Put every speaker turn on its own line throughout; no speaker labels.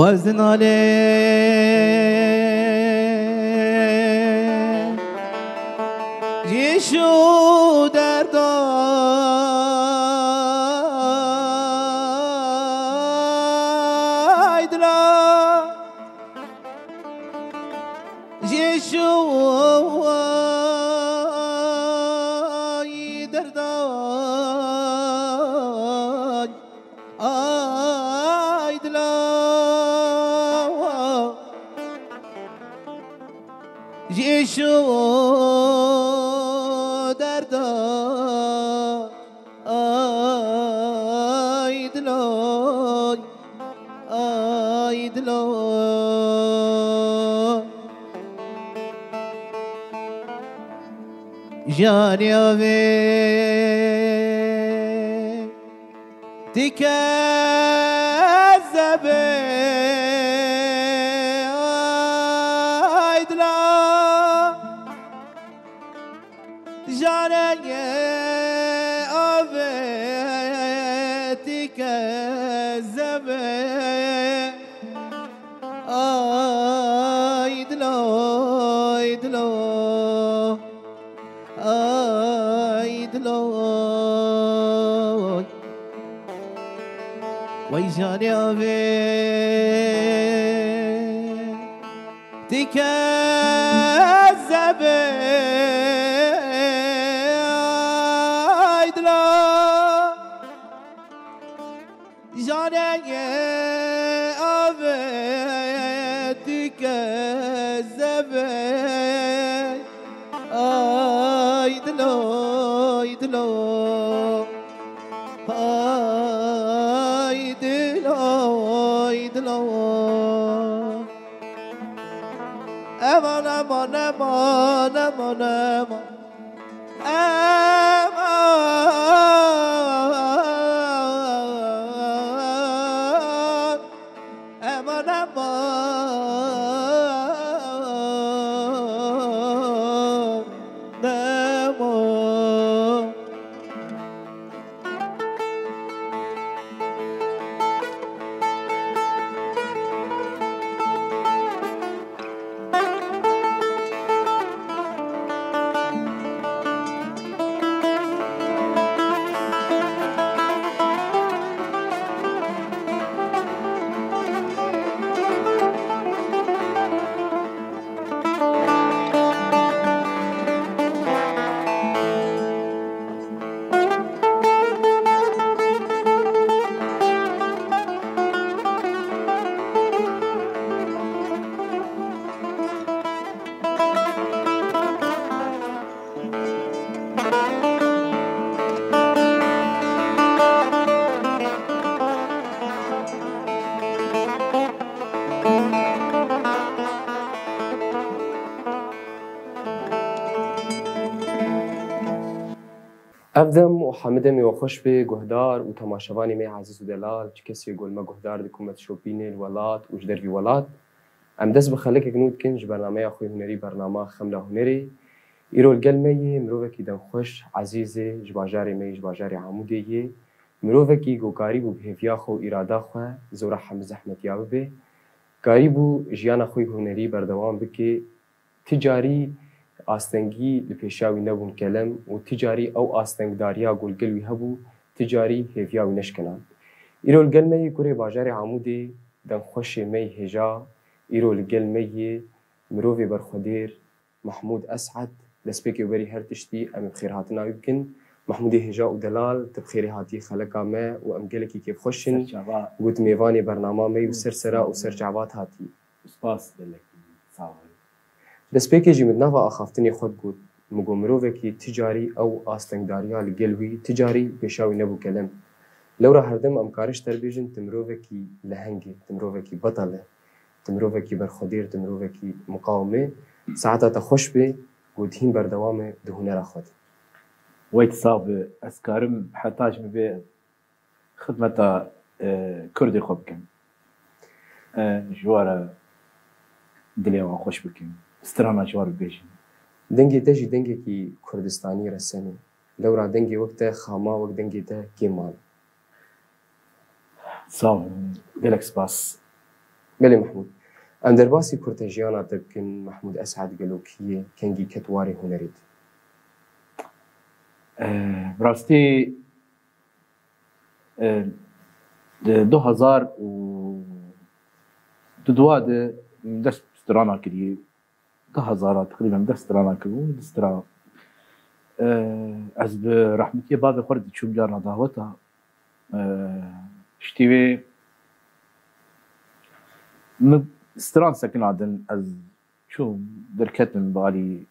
وزن عليه جيشو درداي دلا جيشو درداي آي دلا جيشو دردا آي دلا آي دلا جاني أبي تكذب عيدلا جاني أبي تكذب عيدلا عيدلا عيدلا ويجاني أبي تكذب عيدلا جاني أبي تكذب عيدلا عيدلا امان امان امان امان امان امان
افدم و حمدم و خوش به گهدار و تماشاوانی می عزیز و دلال چه کسی گل ما گهدار دکومت شوپین الولات و جدر في ولات ام دست بخلک گنود کنج برنامه اخوی هنری برنامه خمله هنری ایرو الگلمه مروه کی دم خوش عزیز جباجاری می جباجاری عمودیه مروه کی گوکاری بو بهفیا خو اراده خو زور حمد زحمت یاب به کاری بو جیان اخوی هنری بردوام بکی تجاری آستنگی لپیشاوی نبون کلم و تجاری او آستنگداریا گلگلوی هبو تجاری هیفیاوی نشکنان ایرو الگلمه کوری باجاری عمودی دم خوش می هجا ایرو الگلمه مروه برخودیر محمود اسعد دسبکی وبری هر تشتی ام بخیر هاتنا يمكن محمود هجاء ودلال تبخيري هاتي خلقا ما وام قالك كيف خوشن قلت ميفاني برنامج مي وسرسرا وسرجعبات هاتي
سپاس دلك صاحب
دسبکی جی مدنوا اخافتنی خود قلت مقومروه کی تجاری او آستنگداریا لگلوی تجاری بشاوی نبو کلم لورا هردم امکارش تربیجن تمروه کی لهنگی تمروه کی بطله تمروه کی برخودیر تمروه کی مقاومه ساعتها تخوش به قلتين بردوامه دهونه خود
ويت صاب اسكارم حتاج مبي خدمة كردي خوب كم جوارا دليا خوش بكم استرانا جوار بيجي
دنگي تجي دنگي كي كردستاني رسمي لورا دنگي وقتها خاما وقت دنگي تا كيمان
صاب دلك سباس
بلي محمود ام درباسي كورتاجيانا تبكن محمود اسعد قالوكيه كنجي كتواري هنريد
براستي 2000 و دواده دست سترانا كري 2000 تقريبا دست سترانا كرو دسترا از برحمتي باب خرد شو جارنا دعوتها شتيوي ستران ساكن عدن از شو دركتن بالي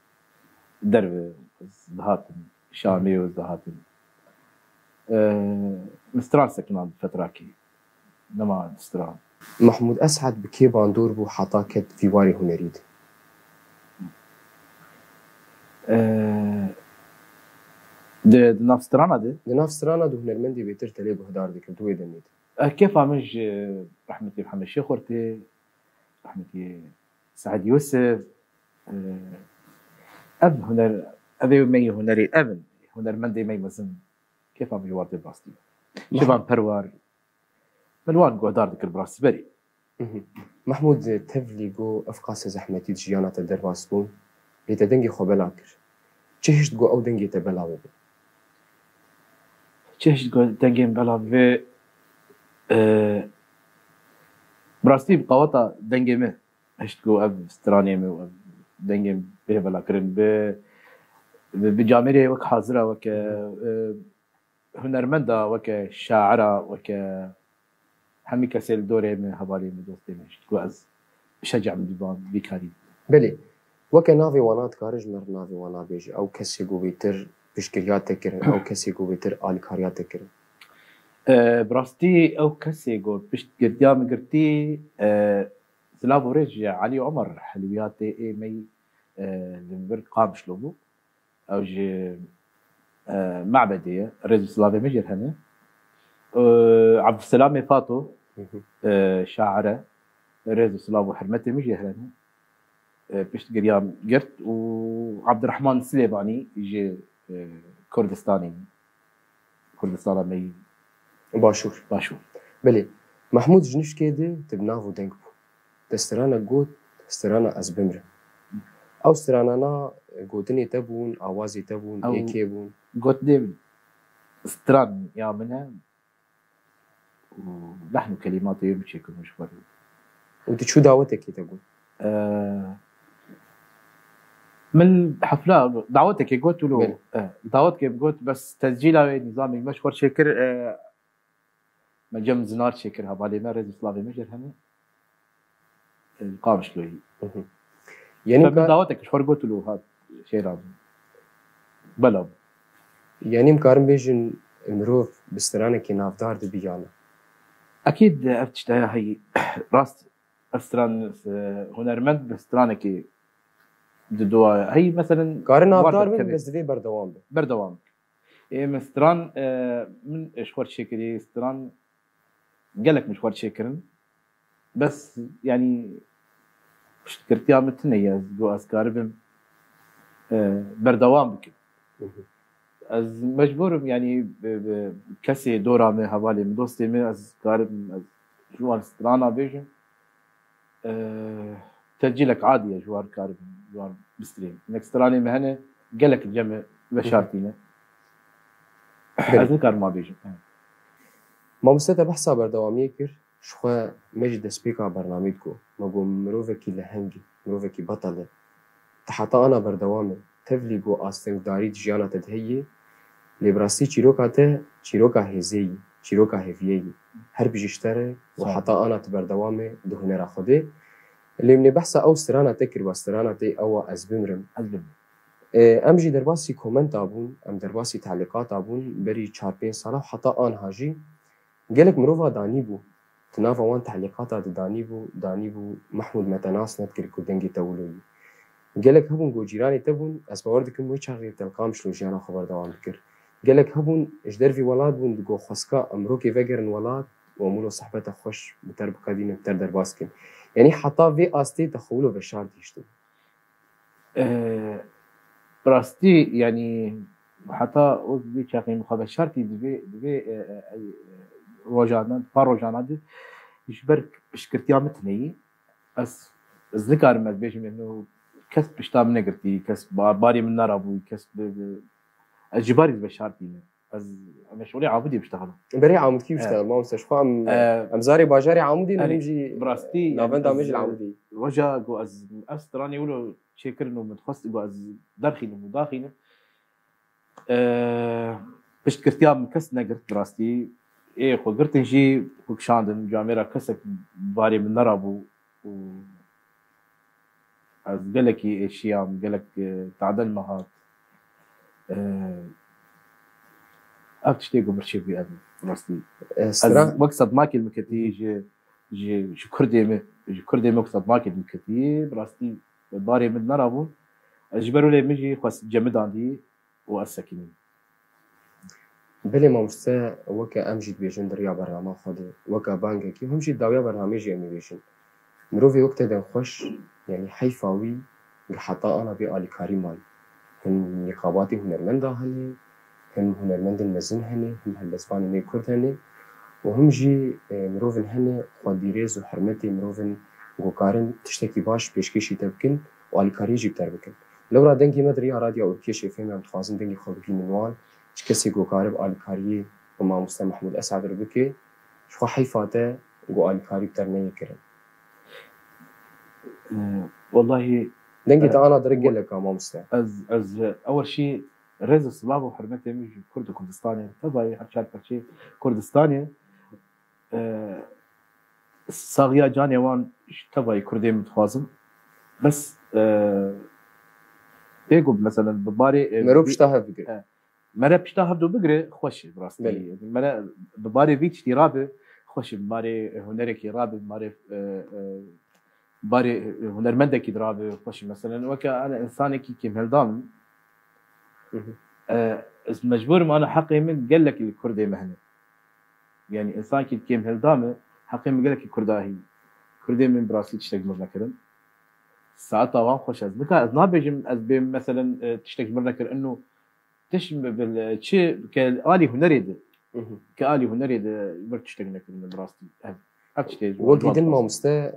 درب زهاتن شامي وزهاتن مستران ساكن عدن فتراكي نما ستران
محمود اسعد بكي باندور بو حطاكت في واري هنريد
د ناف سترانا دي
لناف سرانا دو هنرمندي بيتر تلي بهدار ديك دوي دميد
كيف عمج رحمتي محمد الشيخ ورتي رحمتي سعد يوسف اب هنر ابي مي هنري ابن هنر مندي مي مزن كيف عمج ورتي براستي شبان بروار ملوان قدار ديك براستي بري
محمود تفلي جو افقاس زحمتي جيانا تدرباس بون لتدنجي خو بلاكر چهشت جو او دنجي تبلاوي
چهش قول دنگیم بلا في براستي بقوطة دنگيمه هشت قو اب سترانيمه و دنگيم به بلا كرن بجاميري وك حاضرة وك هنرمندا وك شاعرة وك همي كسيل دوري من هبالي من دوستي هشت قو از شجع من ديبان بيكاري
بلي وك نافي وانات كارج مر نافي وانا بيجي او كسي جو بيتر بشكريات تكرن او كسي جو بيتر الكاريات تكرن
براستي او كسي يقول بشت قدام قرتي سلافو رجع علي عمر حلوياتي اي مي لنبر قام شلوبو او جي معبدية رجل سلافي مجر هنا عبد السلام فاتو شاعرة رجل سلافو حرمتي مجر هنا بشت قريام قرت وعبد الرحمن السليباني يجي كردستاني كردستان مي باشور
بلي محمود جنش كده تبنافو دنكبو تسترانا جوت تسترانا ازبمر او سترانا نا جوتني تبون اوازي تبون
أو
ايكي بون
قلت لي ستران يا منها ولحن كلمات يمشي كل مشوار
ودي شو دعوتك كي تقول
من حفلة دعوتك قلت
بلي.
له دعوتك قلت بس تسجيلها نظامي مشهور شكر مجم زنار شكر هبالي ما رزق سلافي مجر هنا القام شلوي
يعني
فمن دعوتك شهور قلت له هذا شيء لازم بلا
يعني مكارم بيجن مروف بسترانا كي نافدار دي بيانا
اكيد افتشتها هي راس استران هنرمند بسترانكي دوا هي مثلا
كارن نافدار
وردة
بين
كبير.
بس دي بردوام بي
بردوام مستران من شوار شكري استران قالك مشوار شكرن بس يعني شكرتيها متنية جو اسكاربم بردوام بك از مجبور يعني كسي دورا من حوالي من دوستي من از كارب از جوار سترانا بيجن تسجيلك عادي جوار كارب جوار بستريم انك ستراني مهنه قالك الجمع بشارتينا از كار ما بيجن
ما مستتا بحثا بردوامي كر شخوا مجد سبيكا برنامجكو مقو مروفكي لهنجي مروفكي بطلة تحطا انا بردوامي تفلي جو آستنگ داري جيانا تدهيي لبراسي چيروكا هزي چيروكا هفيي هر بيجيشتره وحطا انا تبردوامي دهنرا خده اللي من بحثا او سترانا تكر وسترانا تي او ازبمرم ام جي درباسي كومنت ابون ام درباسي تعليقات ابون بري 4-5 سالا حطا ان هاجي قالك مروفا دانيبو تنافا وان تعليقات دانيبو محمود متناس نتكر كودنجي تولوي قالك هبون جو جيراني تبون اسبوردكم وي شغل تلقام شلو جانا خبر دوام بكر قالك هبون اجدر في ولاد بون جو خسكا امروكي فجرن ولاد ومولو صحبته خوش بتر بقدين بتر درباسكن يعني حتى في استي تخولو بشار تيشتو
براستي يعني حتى وقت شاقي مخابر شرطي دبي روجانا باروجانا دي يشبرك شكرتيا متني از نکارم از بیشم انه کس پشتام نگرتی کس باری من نرابوی کس از جباری بشارتینه از مشغولی عابدی بشتغل
بري عامد كيف اشتغل ما مستشفى ام زاري باجاري عامدي نمجي
براستي
نافن دامج العامدي
وجا جو از استراني يقولوا شكر انه متخصص جو از درخي مداخله باش كرتياب كس نقرت براستي ايه خو قرت نجي شاندن جاميرا كسك باري من نرابو و از قالك اشياء قالك تعدل مهات اكتشتيجو مرشي بي ابي براستي
استرا
مقصد ماكل مكتي جي كردي مقصد ماكل مكتي براستي باري من نرابو اجبروا لي مجي خاص جمد عندي واسكني
بلي ما مستا وكا امجد بيجن دريا برنامج خدي وكا بانك كي همشي داويا برنامج يمي بيجن مروفي وقت دن خوش يعني حيفاوي حتى انا بي كاري مال هن نقاباتي هنرمندا هني هن هنرمند المزن هني هم هالبسباني مي كرد هني وهم جي مروفن هني خديريز وحرمتي مروفن وكارن تشتكي باش بيشكيشي تبكن والكاري جي بتر بكن لو را دنگي مدريا راديو اوركي شيفين عم تخازن دنگي خلقي منوان كسي قارب الكاري وما مستر محمود اسعد ربكي شو حيفاته جو الكاري بتر ني كرن
والله
دنگي انا درجه لك ما مستر
از اول شيء رز الصلاه وحرمتي مش كرد كردستاني تبعي حرشات شيء كردستاني صاغيا جاني وان تبعي كردي متخازن بس تيجو مثلا بباري
مرو بشتاها بقري
مرا بشتاها بدو بقري خوش براستي مرا بباري فيتش دي رابه خوش بباري هنركي رابه بباري باري هنرمندكي درابه خوش مثلا وكا انا انساني كي مهلدان مجبور ما انا حقي من قال لك الكردي مهنه يعني انسان كي مهلدامه حقي من قال لك الكرداهي كردي من براسي تشتغل مثلا ساعتها وان خوش از بكا از نابجم از بين مثلا تشتغل مرنكر انه تشم بالشيء كالي هنريد كالي هنريد برت تشتغل نكر من براستي اكشتي
وقت ما مستا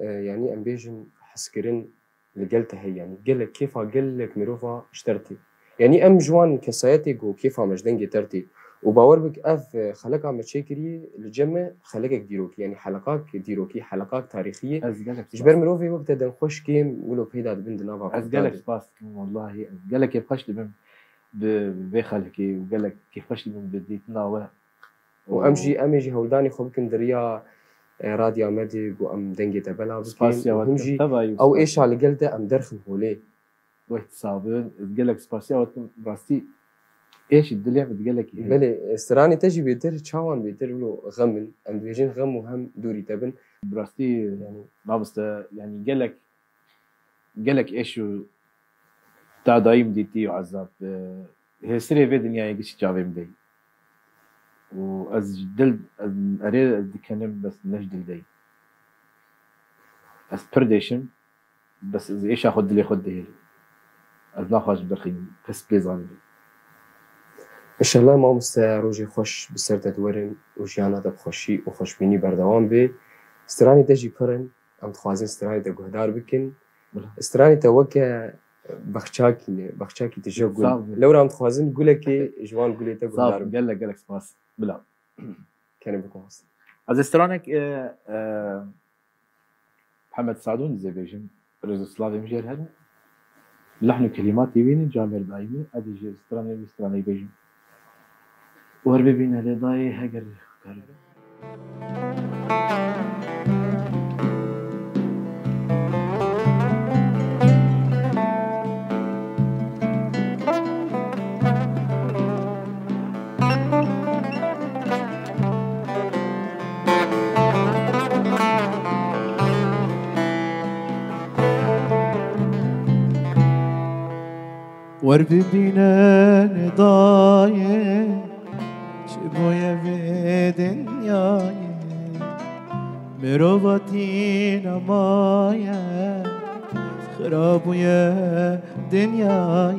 يعني امبيجن حسكرين لقلتها هي يعني قال لك كيف قال لك ميروفا اشترتي يعني ام جوان كسايتك وكيف مجدنجي ترتي وباور بك اف خلق عم تشكري الجمع خلقك ديروكي يعني حلقات ديروكي حلقات تاريخيه جبر مروفي وقت دن خوش كيم ولو بيدا بند نافا
ازقلك باس والله ازقلك يبقاش لي بخلكي وقال لك كيفاش من بديتنا
امجي هولداني خو بكن دريا راديو مدي وام دنجي تبلا
سباسيا
او ايش على قلده ام درخن هولي
وقت صابن قال لك سباسيا وقت براستي ايش الدنيا بتقول لك ايه
بلي استراني تجي بيتر تشاوان بيتر له غمن ام بيجين غم وهم دوري تبن
براستي يعني ما بس يعني قال لك ايش تاع دايم ديتي وعذاب هي سري في دنيا يجي جابي مدي واز جدل اريد كلام بس نجدل دي از برديشن بس ايش اخذ اللي خد هي از ناخذ بدخين بس بيزان
ان شاء الله ما مستروجي خوش بسرت دورن وجيانا بخوشي وخوش بيني بردوام بي استراني تجي برن ام تخوازن استراني تقهدار بكن استراني توكا بخشاكي تجاوب لو رام تخوازن قولك جوان قولي تقهدار
قال لك سباس بلا
كان بكوس
از استرانك محمد سعدون زي بيجن رز سلافي مجير هذا لحن كلمات يبين جامر دايمه ادي استراني بيجن وربي بينا لضاي هجر
وربي بينا لضاي شبويا في دنياي مرواتينا مايا خراب يا دنياي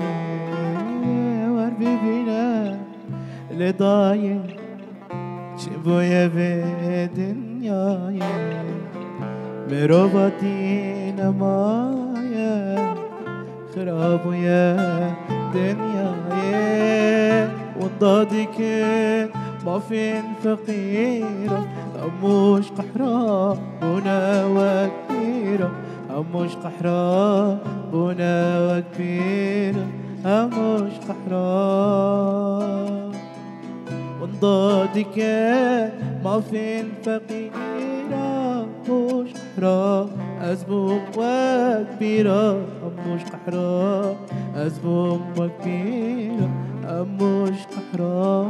وربي بينا لضاي شبويا في دنياي مروباتي نمايا خراب ويا دنياي وانضادك ما فين فقيرة أموش قحرة بنا وكبيرة أموش قحرة بنا وكبيرة أموش قحرة وانضادك ما فين فقيرة أموش قحرة أزبوم وكبيرة أموش قحرة أزبوم وكبيرة أموش قحرة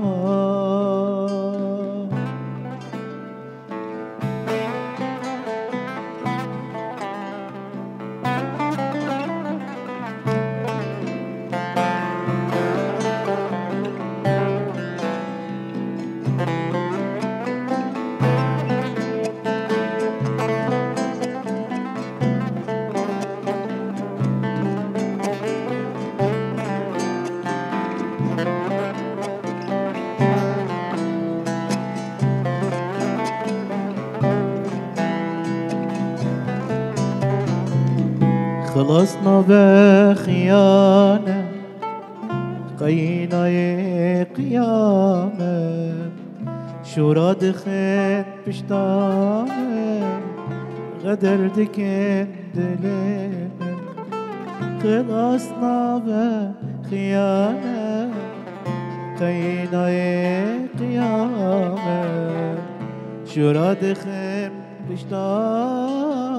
خلصنا بخيانة قينا يا قيامة شو رادخن بشتانة غدر دكن دليل خلصنا بخيانة قينا يا قيامة شو رادخن بشتامن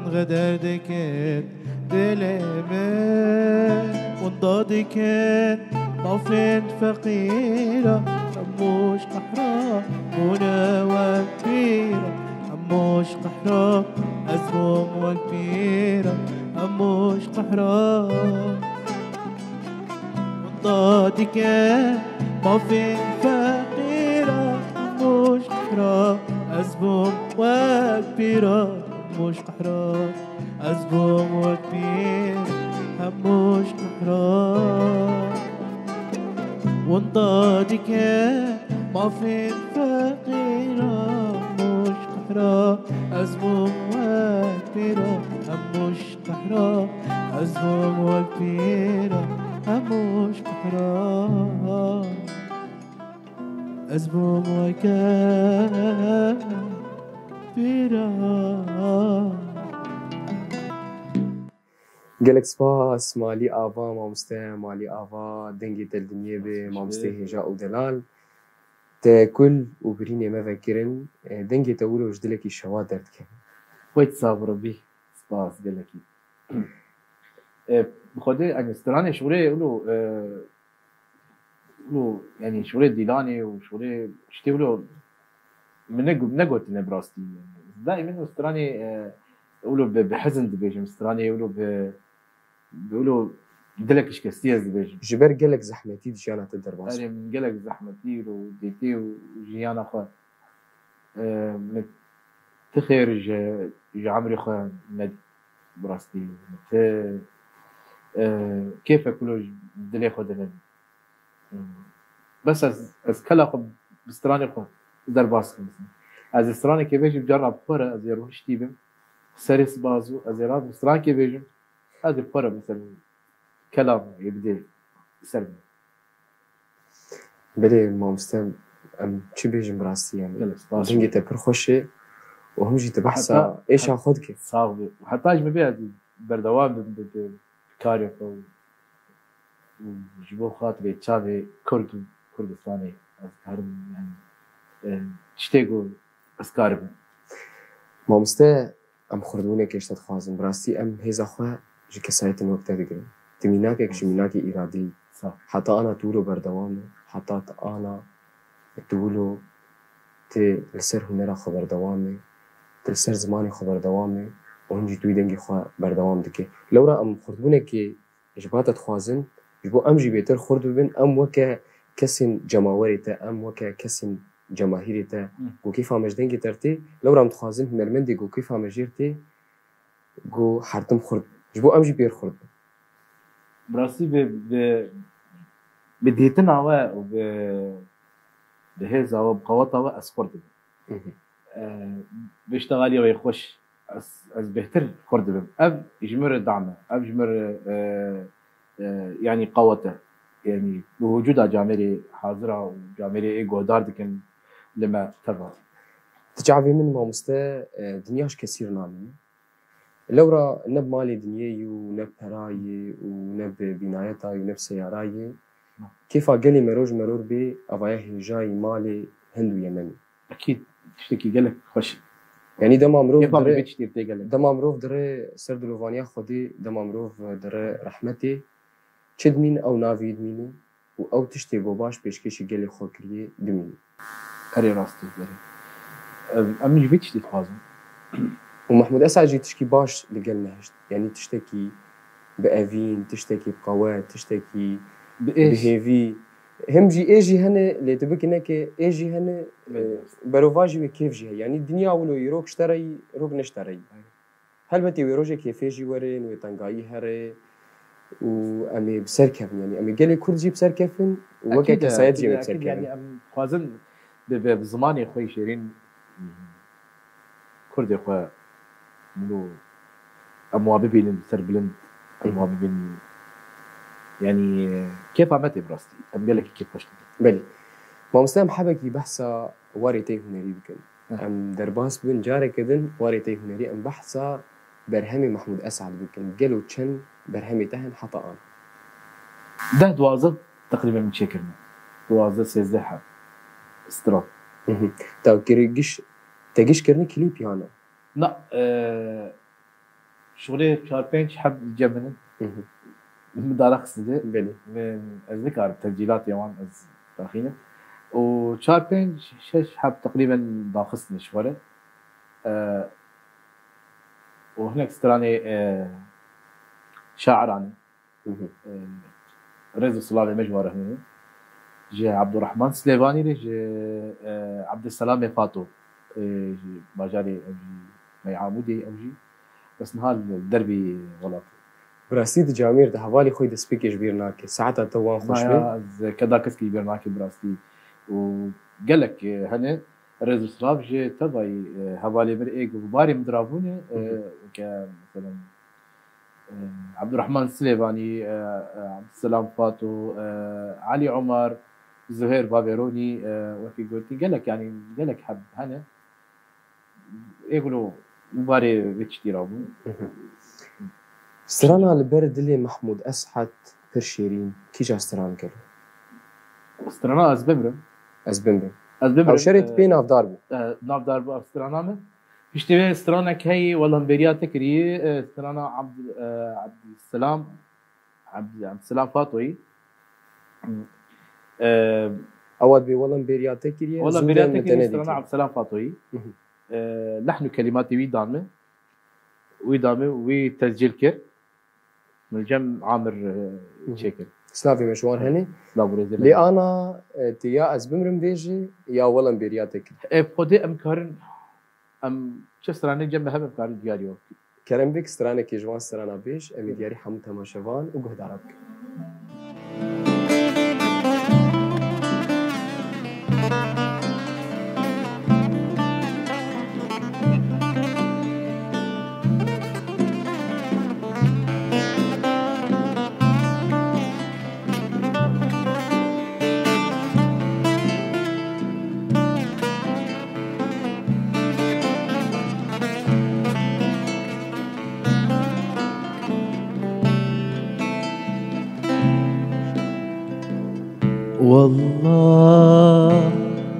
غدر دكن دلمن وانضادكن طفن فقيرة أموش قحرة بنا وكبيرة أموش قحرة أزموم وكبيرة أموش قحرة وانضادكن طفن فقيرة أموش قحرة أزبوم وكبيرة هموش قحرة أزبوم وكبيرة هموش قحرة وانضادك ما في فقيرة هموش قحرة أزبوم وكبيرة هموش قحرة أزبوم وكبيرة هموش قحرة أزبوم وكبيرة.
gelek spas malî ava mamoste malî ava dengê te li dinyê bê mamoste hêja û delal te kul û birînê me vekirin dengê te wilo ji dilekî şewa derdike.
ويت صابر بي سباس قال لك بخدي يعني استراني شغلي يقولوا يعني شغلي ديلاني وشغلي شتي يقولوا من قلت انا براستي دائما استراني يقولوا بحزن دبيجم استراني بيقولوا دلك ايش كستيز دبيجم
ji ber gelek zehmetî jiyana te derbas
يعني من قالك زحمتي وديتي وجيانا خا تخرج عمري خا ند براستي كيف كله دلي خد ند بس از كلا خب بستراني خو درباس مثلا از استراني كيف يجي بجرب فرا از يروح شتيبم سرس بازو از يراد بستراني كيف يجي هذا فرا مثلا كلام يبدي سلم
belê mamoste em çi bêjim rastî yani dengê te pir xweş e û hûn jî dibehsa êşa xwe dike.
صعب وحتى اجمل بها بردوام بكاريو وجبو خاطري تشافي كردستاني هرم يعني تشتيقو اسكارب
Mamoste em xwedbûnekê ji te dixwazin bi rastî em hêza xwe ji kesayetin wek te digirin. Ti mînakek ji mînakê îradî
صح
heta ana tu wilo berdewam e heta te ana tu wilo tê li ser hunera xwe berdewam e tê li ser zimanê xwe berdewam e û hûn jî tu dengê xwe berdewam dike. Lewra em xwedbûnekê ji ba te dixwazin ji bo em jî bêtir xurt bibin em weke kesên cemawerê te em weke kesên cemahîrê te got kêfa me ji dengê te tê lewra em dixwazin hunermendê got kêfa me jêr tê got hertim xurt ji bo em jî pêr xurt bin.
براسي بديتنا بهذا وبقوتها اسقرت بيشتغل ويخش از بهتر كرد بم اب يجمر دعمه اب يجمر يعني قوته يعني بوجود جامري حاضره وجامري اي جودار دكن لما تبع
تجعبي من ما مستا دنياش كثير نامي لورا نب مالي دنياي ونب هراي ونب بنايتاي ونب سياراي كيف قالي مروج مرور بي أبايه جاي مالي هندو يمني
اكيد تشتكي قالك خوش
يعني دما مروف
كيف ما
دري
بيتش تير قالك
دما مروف دري سرد لوفانيا خدي دما مروف دري رحمتي چد مين أو نافيد ميني أو تشتي بوباش بيشكيشي قالي خوكريه دميني
اري راستي دري امي بيتش تتفازم
ومحمود أسعد جي تشكي باش لقلنا هشت يعني تشتكي بأفين تشتكي بقوات تشتكي
بايش
بهيفي هم جي ايجي هنا اللي تبكي نك ايجي هنا بروفاجي وكيف جي يعني الدنيا ولو يروك اشتري روك نشتري هل بتي ويروجي كيف يجي ورين ويتنقاي هري وامي بسركفن يعني امي قال لي كردجي بسركفن ووقت كسايد جي
اكيد
بسركفن
يعني ام خوازن بزماني خوي شيرين كردي خو منو اموابين سربلند اموابين يعني كيف عملتي براستي ام قال لك كيف فشت
بلي ما مسلم حبكي بحثا واريتي هنري بكن ام درباس بن جاري كدن واريتي هنري ام بحثا برهمي محمود اسعد بكن قالوا تشن برهمي تهن حطا
ده دوازد تقريبا من شكرنا دوازد سيزده حب استرا
تا كيرجش تجيش كرني كليب يعني
لا شغلي شهر بينش حب الجبنة مدارخ سده
بلي
من الذكر تسجيلات يوان از داخلين وشهر بينش شش حب تقريبا باخصني شوية وهناك استراني شاعراني رزق صلاه مجوره هنا جي عبد الرحمن سليفاني لي جي عبد السلام فاتو جي باجاري ما يعامودي او جي بس نهار الدربي غلط
براسيد جامير ده حوالي خوي دسبيك جبير ناكي ساعتها توان خوش بي
كذا كسكي بيرناكي براستي وقال لك هنا رزق صلاه جي تبعي حوالي بر ايج وباري مدرابوني كمثلا عبد الرحمن السليفاني عبد السلام فاتو علي عمر زهير بابيروني وكي قلتي قال لك يعني قال لك حب هنا يقولوا مباري بيتشتي رابو
استرانا البرد اللي محمود اسعد برشيرين كي جا استران كله
استرانا ازبمرم
ازبمبم او شريت بينا في داربي
ناف داربو استرانا من اشتبه استرانا كهي والله مبريات تكري استرانا عبد السلام عبد السلام فاطوي
اول بي والله مبريات تكري
والله مبريات تكري استرانا عبد السلام فاطوي لحن كلماتي ويدامه وتسجيل كر من جم عامر شكل
سلافي مشوار هني لي انا تيا ازبمرم بيجي يا والله مبريات تكري
بودي امكارن ام چه استرانه جنب هم امکان دیاریو
کرم بک استرانه کی جوان استرانه بیش امی دیاری حمو تماشوان و گهدارک
والله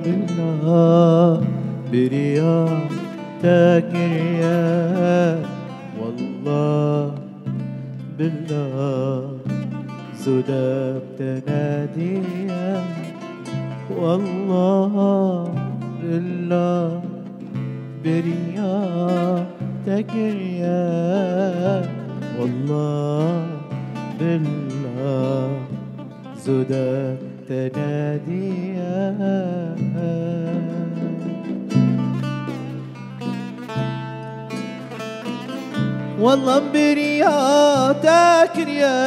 بالله برياضتك رياض والله بالله زدك تناديا والله بالله برياضتك رياض والله بالله زدك تناديا والله برياتك يا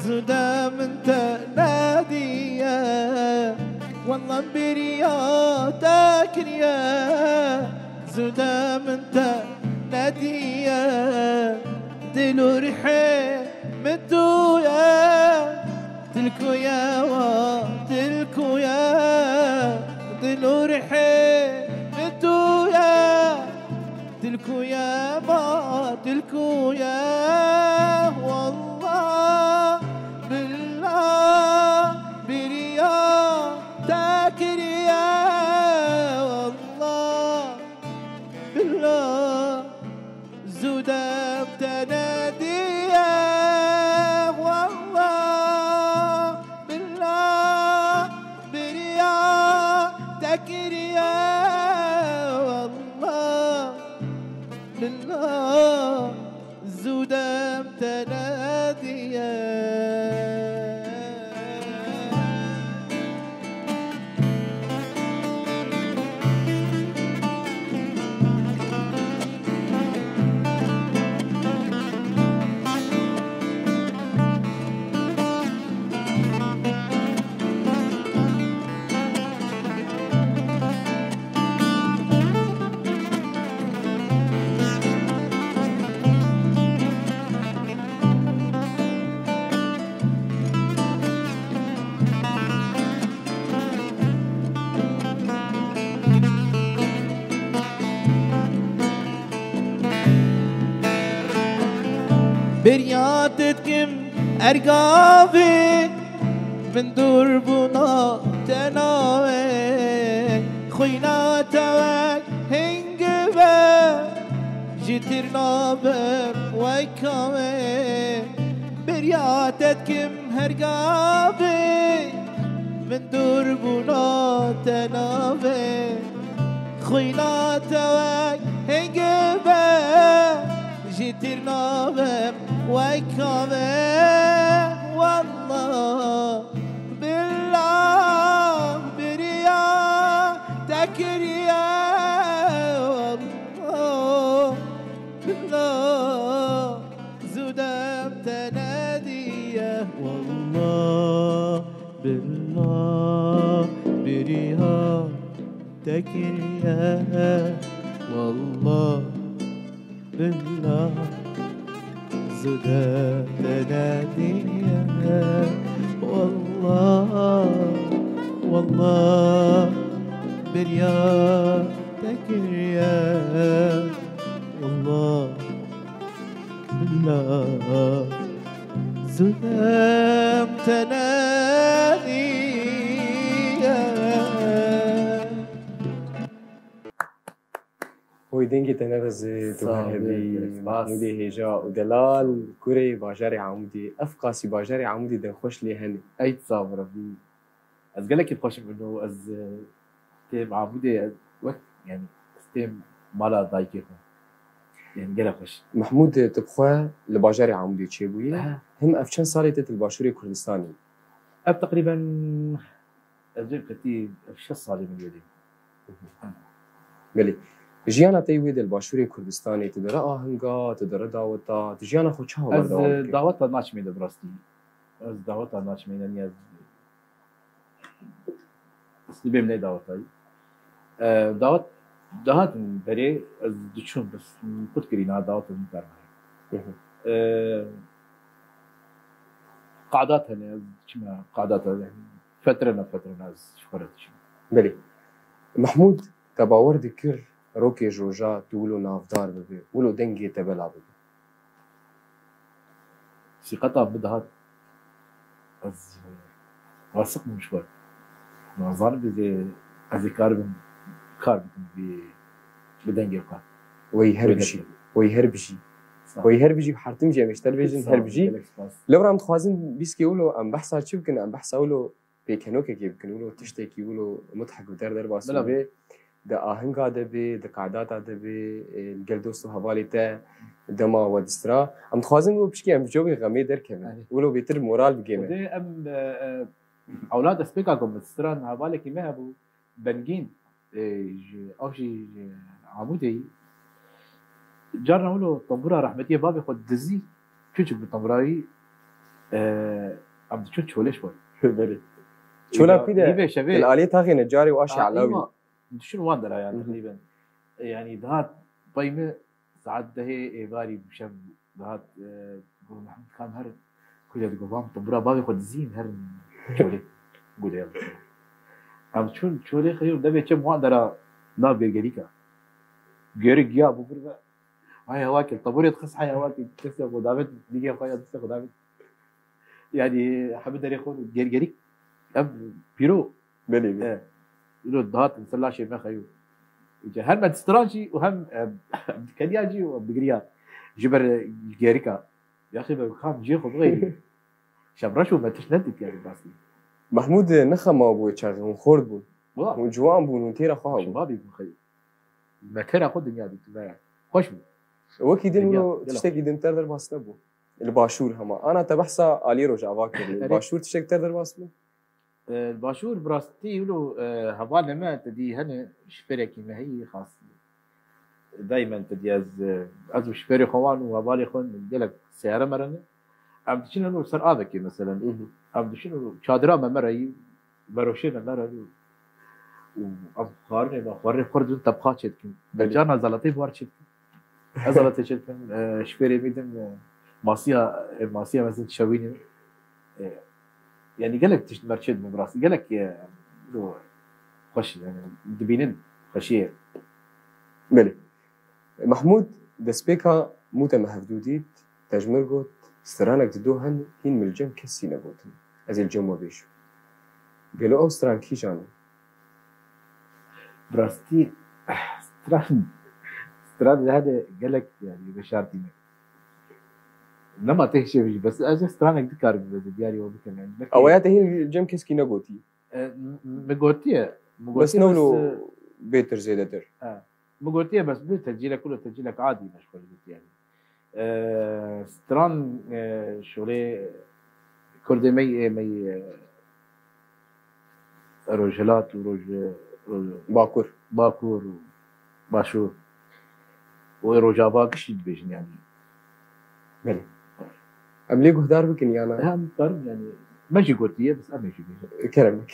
زدا من تناديا والله برياتك يا زدا من تنادية دلو ريحي متويا تلكو يا تلكو يا دلو ريحي متويا تلكو يا ما تلكو يا والله بالله بريا تاكريا والله بالله زودة تناديا والله بالله بريا تاكريا والله بالله زودة تناديا برياتكم أرقابي من دربنا تناوي خوينا توك هنقبه جيترنا بم ويكامي برياتكم هرقابي من دربنا تناوي خوينا توك هنقبه جيترنا بم ويكامي والله بالله بريا تكريا والله بالله زودم تنادية والله بالله بريا تكريا والله بالله زودة تنادية والله والله برياتك يا والله بالله زودة تنادية
هوی دنگی تنرزی تو هبی محمودی هجا و دلال کوری باجری عمودی افقاسی باجری عمودی دن خوش لی هنی
اي تصاور بي از قال لك الخوش انه از تيم عبودي وقت يعني تيم مالا ضايقه يعني قال خوش
محمود تبخوا لباجری عمودی چه بویه هم افچن سالی تت الباشوری کردستانی
اب تقريبا الجيب كتير شو صار من يدي
بلی جیانا تیوید الباشوری کردستانی تدرا آهنگا تدرا دعوتا تجیانا خود چه
از
هوا
دعوت ناش میده براستی از دعوت ناش میده یعنی از سلبیم نه دعوتایی دعوت دهات بری از دچون بس خود کرینا دعوت میکردم قعدات هني از چما قعدات يعني فتره از شهرتش
بلی محمود تباور دکر روکی جوجا تولو نافدار ببی ولو دنگی تبلا ببی
ثقتها بدهات از واثق من شوي ما ظن بزي از كاربن بدنجي وقت
وی هر بجی حرتم جی مشتر بیجن هر بجی لو رام خوازن بیس کی ولو ام بحثا چی بکن ام بحثا ولو بیکنو کی بکن ولو تشتی کی ولو مضحك ودر باسو به ده آهنگا ده به ده قعدات ده به الجلدوس وحوالي تا دما ودسترا ام خوازن ولو بشكي ام جوبي غمي در كمان ولو بيتر مورال بجيمه
ده ام اولاد اسبيكا كم دسترا حوالي كي ما ابو بنجين او شي عمودي جارنا ولو طنبوره رحمتيه بابي خد دزي شو بالطنبراي عم تشوف ليش شوي
بلي شولا كده الآلية تاغي نجاري واشي علاوي
شنو واندر يعني تقريبا يعني دهات طيمه ساعات ده إيغاري بشم هات قول محمد خان هرن كل يوم تقول طب برا بابي خد زين هرن شولي قول يلا أم شولي خير ده بيتشم ما درا لا بيجريكا جريك يا أبو برا هاي هواكل طبوري تخص هاي هواكل تسلق ودامت دقيقة خايا تسلق ودامت يعني حمد دري خون جريك أم بيرو
بلي
يقولوا الضهات مسلا شيء ما خيو هم استرانجي وهم كنياجي وبقريات جبر جيريكا يا اخي بخام جي خذ غيري شبرشو ما تشندك يعني باسي
محمود نخما بو تشاغي ونخورد بو
والله
ونجوان بو ونتيرا خواه بو
شبابي بخيو ما كان اخذ دنيا دي تبع خوش بو
وكي دمو
دنيا.
تشتكي دم تردر باس نبو الباشور هما انا تبحثا علي رجع باكر الباشور تشتكي تردر باس بو
الباشور براستي يقولوا هبالنا ما تدي هنا شفركي ما هي خاص دائما تدي از شفري خوان وهبالي خون قالك سياره مرنه عم شنو سر هذاك مثلا عم شنو شادره ما مري بروشين مرة وعم خارني بخارني خرد طبخات شتكن بجانا زلطي بوار شتكن زلطي شتكن شفري ميدم ماسيه مثلا تشويني يعني قالك مرشد من براسي قالك يا خوش يعني دبينين خشيه
بلي محمود دسبيكا موتا مهفدوديت تجمرغوت سترانك تدوهن هين من الجم كسي نبوتن از الجم وبيشو قالوا او ستران كي جانو
براستي ستران هذا قالك يعني بشارتي لما تهشي بس اجي سترانك ذكر دياري وبكم يعني
اويات هين الجم كسكي نبوتي
مقوتيه
بس نولو بيتر زيدتر
مقوتيه بس تسجيلك كله تسجيلك عادي مش كل يعني ستران شولي كردي مي روجلات وروج باكور وباشور وروجابا كشي بيجن يعني
بلي أملي قهدار بكن يانا
هم قرن يعني ماشي قوتيه بس أنا ماشي بيجن
كرمك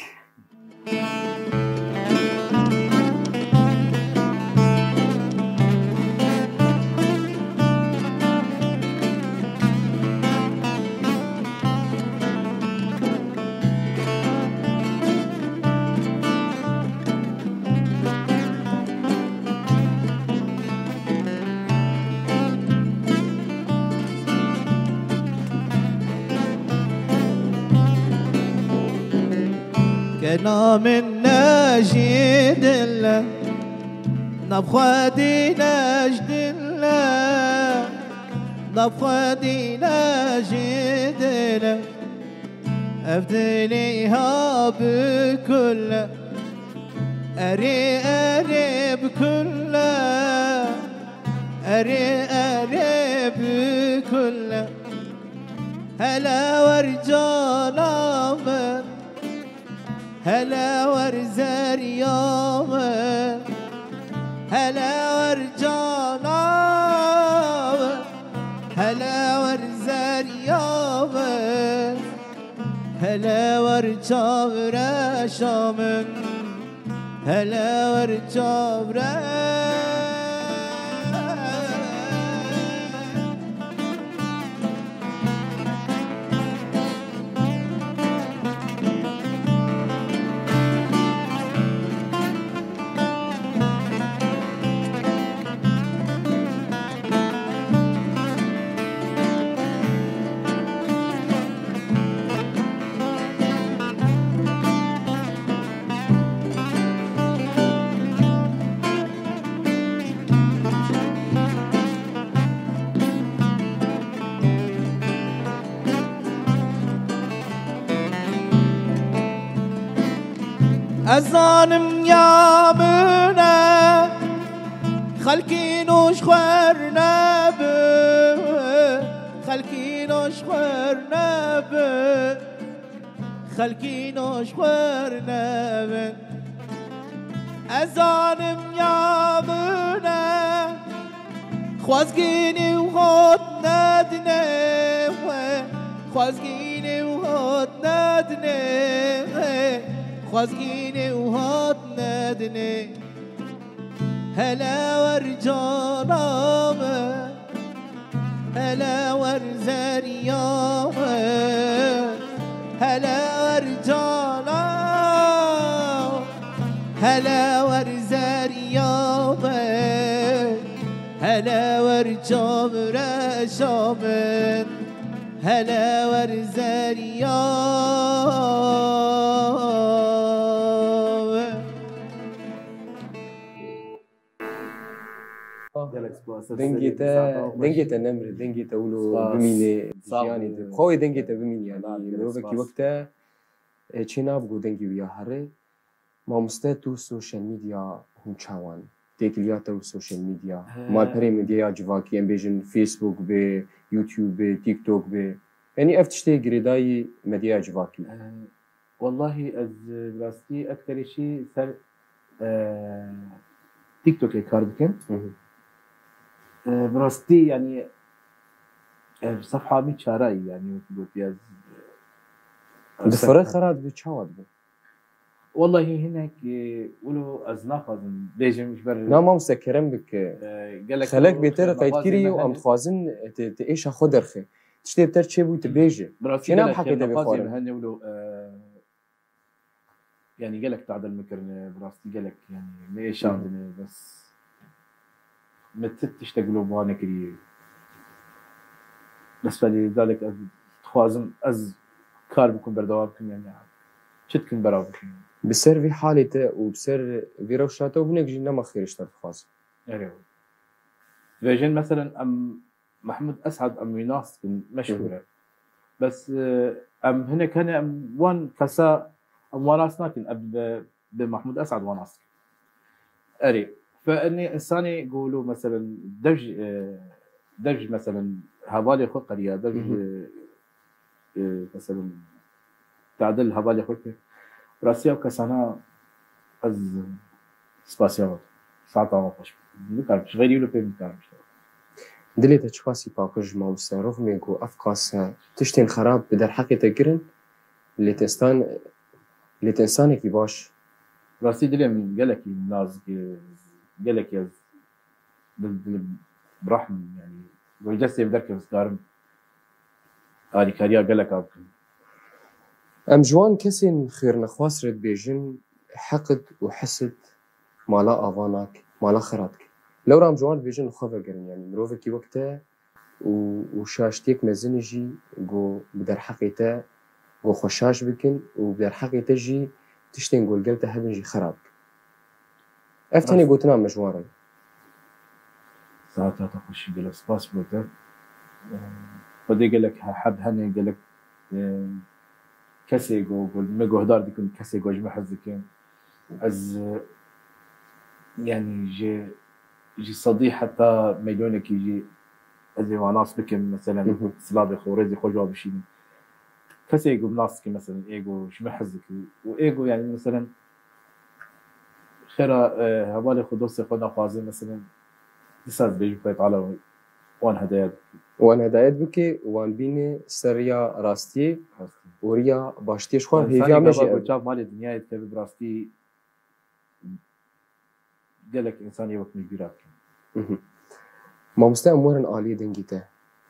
كنا من نجد الله نبخدي نجد الله نبخدي نجد الله أفدليها بكل أري بكل أري بكل هلا ورجانا من هلا ورزار يوما هلا ورجانا هلا ورزار يوما هلا ورجاب رشامن هلا ورجاب أزانم يا منا خلكي نوش خورنا به خلكي نوش خورنا به خلكي نوش خورنا به أزانم يا منا خوازگینی و خود ندنه خوازگینی و خود ندنه خوازگینی و خود ندنه هلا ورجالامه هلا ورزريامه هلا ورجالامه هلا ورزريامه هلا ورجام رشامن هلا ورزريامه
دنگیتا نمره دنگیتا ولو بمینه جیانی ده خوی دنگیتا بمینی یعنی مروفه کی وقتا چی نابگو دنگی ویا هره ما مسته تو سوشل میدیا هم چاوان تکلیات و سوشل میدیا مال پری میدیا جواکی ام بیجن فیسبوک به یوتیوب به تیک توک به یعنی افتشته گریدای مدیا جواکی
والله از راستی اکثر شيء سر تيك توك كار بكم براستي يعني صفحة ميت شهري يعني قلت يا
دفره خراد بتشاود
والله هناك ولو ازناف ازن بيجم مش بر
نا ما مسكرم بك خلق بيتر قيتكري وام خوازن تعيش خو درخه تشتي بتر تشي بو تبيجي شنو حكيت بخوارن
هني ولو يعني قالك تعدل مكرنا براستي قالك يعني ما ايش عندنا بس متت تشتغلوا بوانا كري بس فلذلك خوازم از كار بكون بردوابكم يعني شتكن برابكم
بسر في حالته وبسر في روشاته وهناك جينا ما خير اشتغل خاص
ايوه فيجن مثلا ام محمود اسعد ام يناس مشهوره بس ام هناك هنا ام وان كسا ام وناس لكن اب بمحمود اسعد وناس اري فاني انساني يقولوا مثلا دج مثلا هبالي خو قريه دج مثلا تعدل هبالي خو راسيا وكسانا از سباسيال ساعتها ما فيش مش غير يقولوا بين كلام
دلي تشخاصي باكوج ما مستعرف ميكو افقاس تشتين خراب بدر حقي تقرن اللي تنسانك يباش
راسي دلي من قالك الناس قالك يا برحم يعني وجلس يبدرك بسكارم هذه كاريا قالك ابكم
ام جوان كسين خير نخواس رد بيجن حقد وحسد مالا افاناك مالا خراتك لو رام جوان بيجن خافا قرن يعني مروفه كي وقتها وشاشتيك مزنجي جو بدر حقيته جو خوشاش بكن وبدر حقيته جي تشتين قول قلت هبنجي خراب افتني قلتنا مجواري
ساعتها تخش قال سباس بوتر بدي قال لك حب هني قال لك كسي جو قول ما جهدار بيكون كسي جو جمع حزكين از يعني جي صديق حتى مليونك يجي ازي وناس بكم مثلا سلابي خورزي خو جواب شيء كسي يجو بناسك مثلا ايجو شو محزك وايجو يعني مثلا خير هبالي خدوسي خدنا خوازي مثلا لسه بيجي فايت على وان هدايات
بكي وان بيني سريا راستي وريا باشتيش خوان هي
جا ماشي جاب مال الدنيا يتكب براستي قالك انسان يوقف مجبرات
ما مستأمورن آلية دنجيته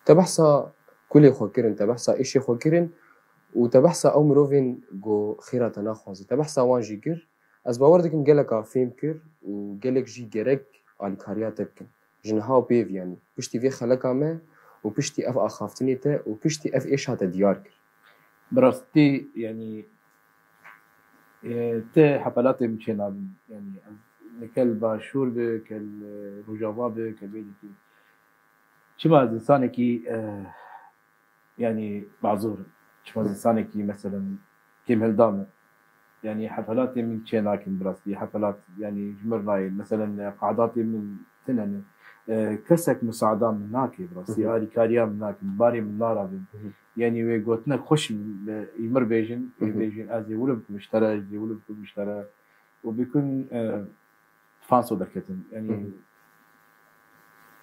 تبحثا كل خوكرن تبحثا إيش خوكرن وتبحثا أو مروفين جو خيرات ناخوازي تبحثا وان جيكر از باوردكم قالك فيم كر وقالك جي جرك على كارياتك جنها بيف يعني بشتي في خلقا ما وبشتي اف اخافتني تا وبشتي اف ايش هذا ديارك
براستي يعني ت حفلاتي مشينا يعني كل باشور بكل رجابا بكل بيجي شما انسانكي يعني معذور شما انسانكي مثلا كيم هالدامه يعني حفلاتي من تشيناكن براستي حفلات يعني جمرناي مثلا قعداتي من تنن كسك مساعدة من هناك براسي هذه كاريا من هناك باري من نارا يعني ويقولنا خوش يمر بيجن ازي ولبكم اشترى ازي ولبكم اشترى وبيكون فانسو دركتن يعني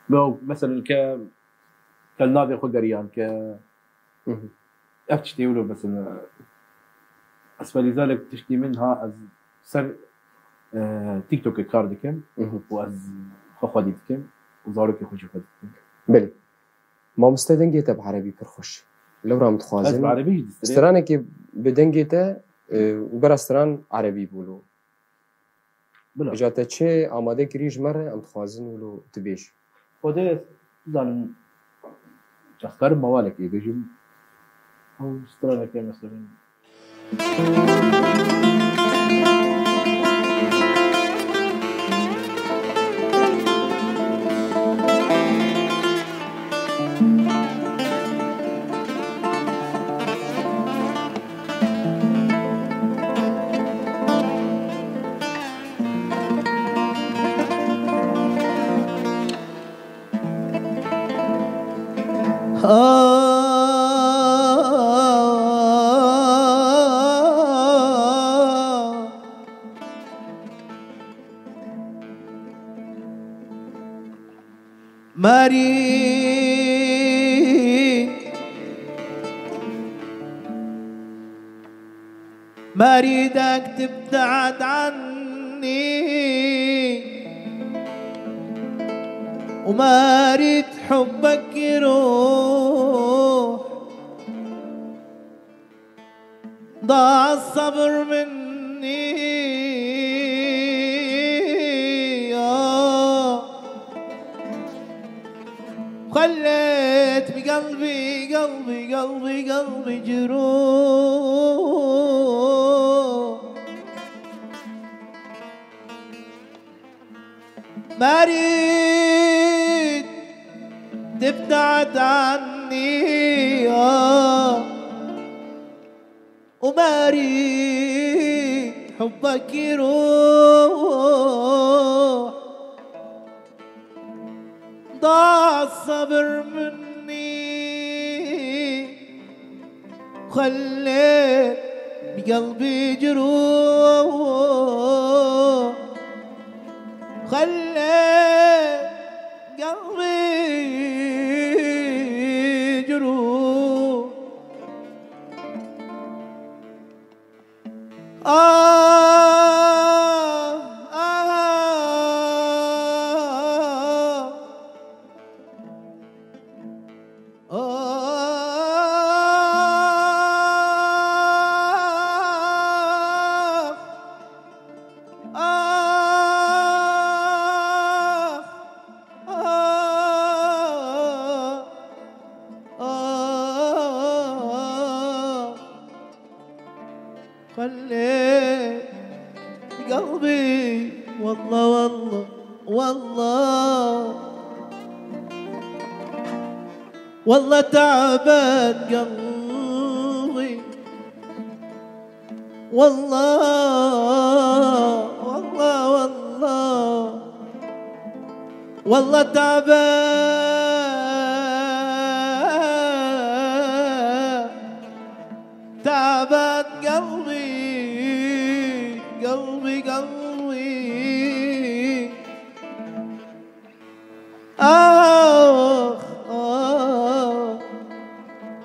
لو مثلا كالنادي خدريان افتشتي ولو مثلا اسفل ذلك تشتي منها سر تيك توك كار دكم
مهم.
واز خودي دكم وزارك خوش خودي دكم
بله ما مستدنجيته بعربي برخوش لو راه
از
متخوازن
بعربي دستري
استرانك بدنجيته وبرا استران عربي بولو
بلا
اجاته چه آماده کریج مره ام تخوازن ولو تبيش
وده زان أفكار موالك يجي أو استرالك مثلا
ما اريدك تبتعد عني وما اريد حبك يروح ضاع الصبر مني خليت بقلبي قلبي جروح ما اريد تبتعد عني وما اريد حبك يروح ضاع الصبر مني خليت بقلبي جروح خليت قلبي جروح خليت قلبي والله تعبان قلبي والله تعبان قلبي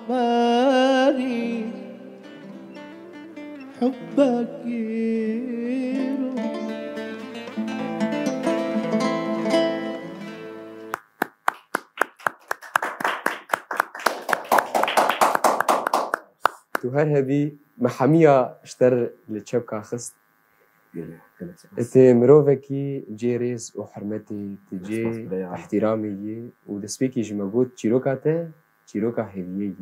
مالي حبك يروح
تو هرهبي محامية اشتر لتشبكة خست انت مروفكي جيريز وحرمتي تجي احترامي ودسبيكي جمجود تشيروكاته تشيروكا هيفيي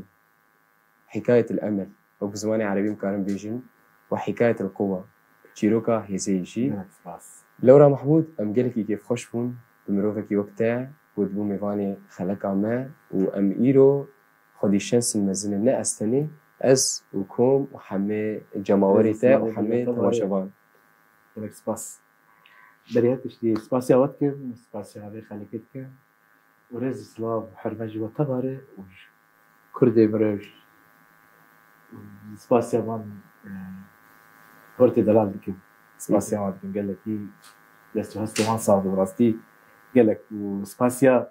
حكاية الأمل أو بزماني عربي مكارن بيجن وحكاية القوة تشيروكا هيزيجي لورا محمود أم قالكي كيف خوشفون بمروفكي وقتها ودبو ميفاني خلقا ما وأم إيرو خدي الشمس المزنة نا أستني أز وكوم وحمي جماوري تا وحمي تماشبان
لك سباس برياتش دي سباس يا واتكم سباس يا هذه خليكت كم ورز سلاف وحرمج وطبرة وكردي مرج سباس يا مان هورتي دلال بكم سباس يا مان قال لك إيه لست هستي مان صعب براستي قال لك وسباس يا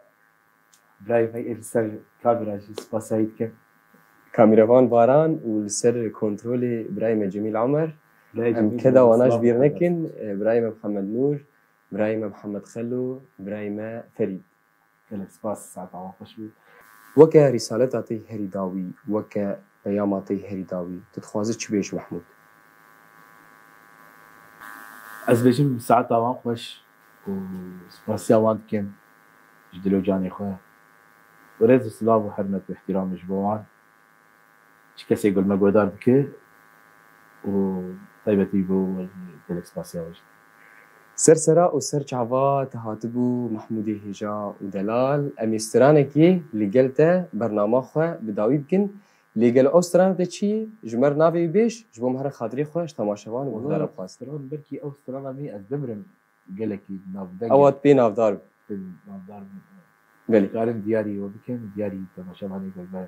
براي ما يلسر كاميرا سباس يا كم
كاميرافان باران والسر كنترولي إبراهيم جميل عمر ام كده وانا جبير نكن ابراهيم محمد نور، ابراهيم محمد خلو، ابراهيم فريد.
كلك سباس ساعة عوام خوش بید.
وكا رسالتاتي هري داوي وكا بياماتي هري داوي تتخوازي چي بيش محمود؟
از بيجم ساعة عوام خوش و سباسي عوان كم جدلو جاني خواه ورز السلام وحرمت واحترام جبوان اش كسي يقول ما قدار بكي و طيبتي بو كلك سباسي عوش.
سرسرا و سر چاوا تهاتبو محمودي هجا و دلال ام استرانكي لقلتا برنامج خو بداوي بكن لقل اوستران تشي جمر نافي بيش جبو مهر خاطري خوش تماشوان و دار بخواست
استران بركي او استران مي از دمرم قالكي نافدق
اوات بين افدار
نافدار
بلي
قارن دياري وبكن دياري تماشواني قال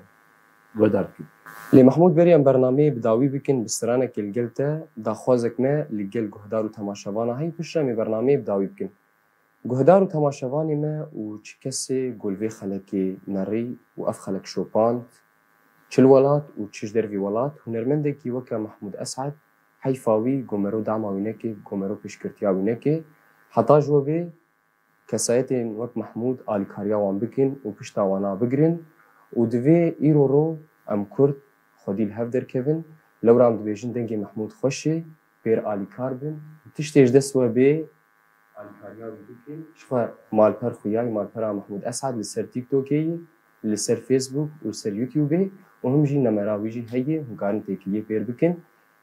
قدار بكي
لي محمود بريم برنامج بداوي بكن بسترانك القلتا داخوازك ما لقل جهدار و تماشوان هاي بشرمي برنامج بداوي بكن جهدار و تماشواني ما و چكسي قلبي خلكي نري و اف خلك شوبانت چل ولات و چش در وی ولات هنرمندکی وکا محمود اسعد حیفاوی گومرو دعماوینکی گومرو پیشکرتیاوینکی حتا جوابی کسایتین وک محمود آلیکاریا وان بکن و پشتا وانا بگرن و دوی ایرو رو ام کرد خودی الهف در کبن لورا ام دویجن دنگی محمود خوشی بیر آلیکار بن تشتیج دستوا بی آلیکاریا بکن شخوا مالپر خویای مالپر محمود اسعد لسر تیک توکی لسر فيسبوك ولسر يوتيوب وهم جي نمراوي جي هي هكارن تيكيه بير بكن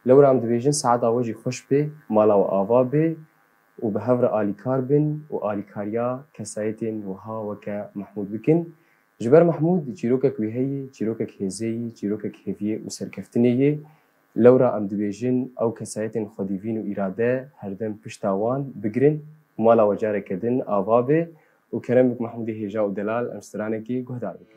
لو رام ديفيجن ساعة واجي خوش بي مالا وآوا بي وبهفر آلي كاربن وآلي كاريا كسايتين وها وكا محمود بكن جبر محمود جيروكك وهي جيروكك هزي جيروكك هفيه وسركفتنيه لو رام ديفيجن أو كسايتين خديفين وإرادة هردم بشتاوان بقرن مالا وجارة كدن آوا بي وكرمك محمودي هجا ودلال امسترانكي قهدار بك.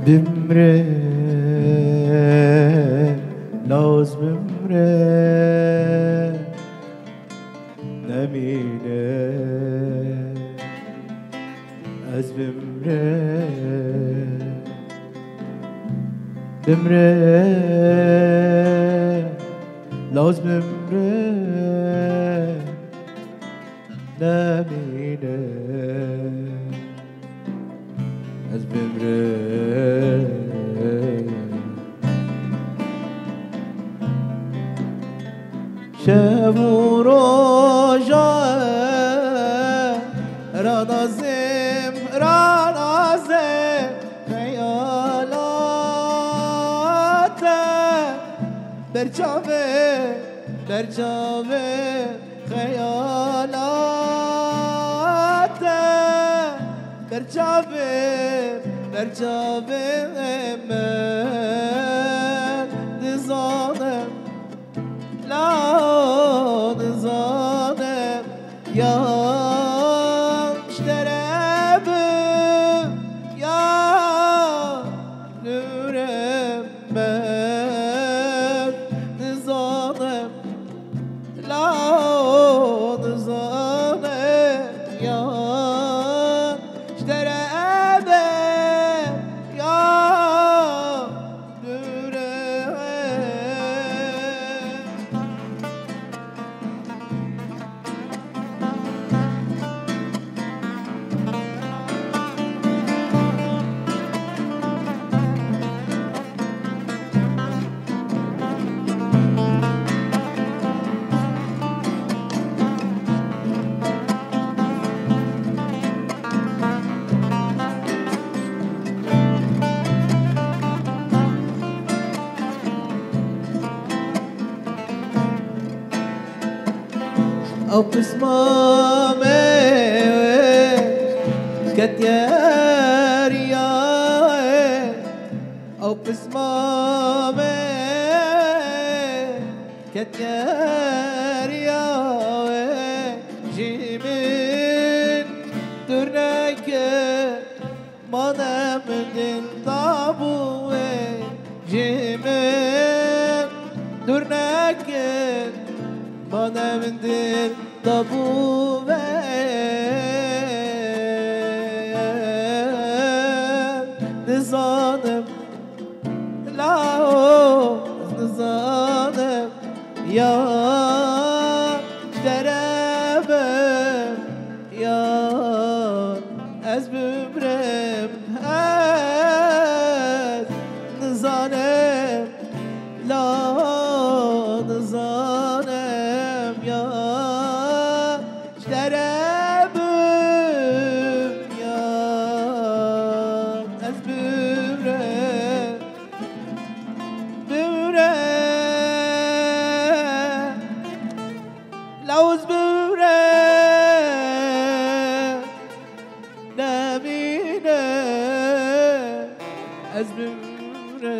بمره لاز بمره نمینه از بمره بمره لاز بمره نمینه از بمره شب و روزا را نازم خیالات در جاوه خیالات در جاوه من دزانم لا دزانم یاش دربم یا نورم من دزانم لا دزانم یاش دربم یا نورم او قسمامه كتياريا أو بسمامي كتياريا جيمين درناك ما نمدن طابوه جيمين درناك ما نمدن طابوه نظانم لا نظانم يا دربم يا أزبرم نظانم لا نظانم يا دربم يا أزبرم لوز بوره نمینه از بوره